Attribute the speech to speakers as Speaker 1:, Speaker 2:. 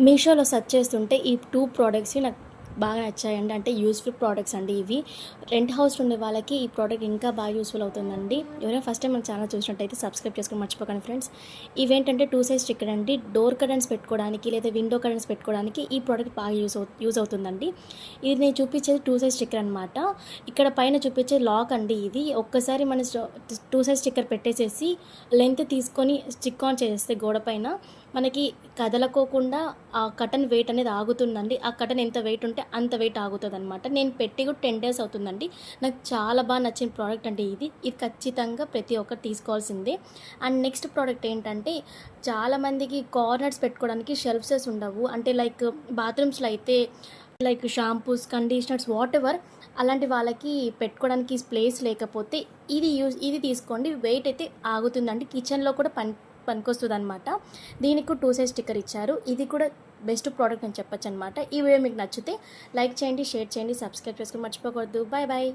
Speaker 1: మీషోలో సెర్చ్ చేస్తుంటే ఈ 2 ప్రొడక్ట్స్ నాకు బాగా నచ్చాయండి. అంటే యూజ్‌ఫుల్ ప్రొడక్ట్స్ అండి ఇవి. రెంట్ హౌస్‌లో ఉండే వాళ్ళకి ఈ ప్రొడక్ట్ ఇంకా బాగా యూజ్‌ఫుల్ అవుతుందండి. ఎవరైనా ఫస్ట్ టైమ్ మన ఛానల్ చూసినట్టయితే సబ్స్క్రైబ్ చేసుకోవడం మర్చిపోకండి ఫ్రెండ్స్. ఇవేంటంటే 2 సైజ్ స్టిక్కర్ అండి. డోర్ కర్టెన్స్ పెట్టుకోవడానికి లేదా విండో కర్టెన్స్ పెట్టుకోవడానికి ఈ ప్రొడక్ట్ బాగా యూజ్ అవుతుందండి. ఇది నేను చూపించేది 2 సైజ్ స్టిక్కర్ అనమాట. ఇక్కడ పైన చూపించే లాక్ అండి ఇది. ఒక్కసారి మన 2 సైజ్ స్టిక్కర్ పెట్టేసేసి లెంత్ తీసుకొని స్టిక్ ఆన్ చేసేస్తే గోడ పైన మనకి కదలకోకుండా ఆ కర్టెన్ వెయిట్ అనేది ఆగుతుందండి. ఆ కర్టెన్ ఎంత వెయిట్ ఉంటే అంత వెయిట్ ఆగుతదనమాట. నేను పెట్టి కూడా 10 డేస్ అవుతుందండి. నాకు చాలా బాగా నచ్చిన ప్రోడక్ట్ అండి ఇది. ఇది ఖచ్చితంగా ప్రతి ఒక్కరు తీసుకోవాల్సిందే. అండ్ నెక్స్ట్ ప్రోడక్ట్ ఏంటంటే చాలామందికి కార్నర్స్ పెట్టుకోవడానికి షెల్ఫ్సెస్ ఉండవు. అంటే లైక్ బాత్రూమ్స్‌లో అయితే లైక్ షాంపూస్, కండిషనర్స్ వాటెవర్ అలాంటి వాళ్ళకి పెట్టుకోవడానికి ప్లేస్ లేకపోతే ఇది తీసుకోండి. వెయిట్ అయితే ఆగుతుందండి. కిచెన్‌లో కూడా పనికొస్తదనమాట. దీనికి 2 సైజ్ స్టిక్కర్ ఇచ్చారు. ఇది కూడా బెస్ట్ ప్రోడక్ట్ అని చెప్పొచ్చనమాట. ఈ వీడియో మీకు నచ్చితే లైక్ చేయండి, షేర్ చేయండి, సబ్స్క్రైబ్ చేసుకోవడం మర్చిపోకూడదు. Bye bye.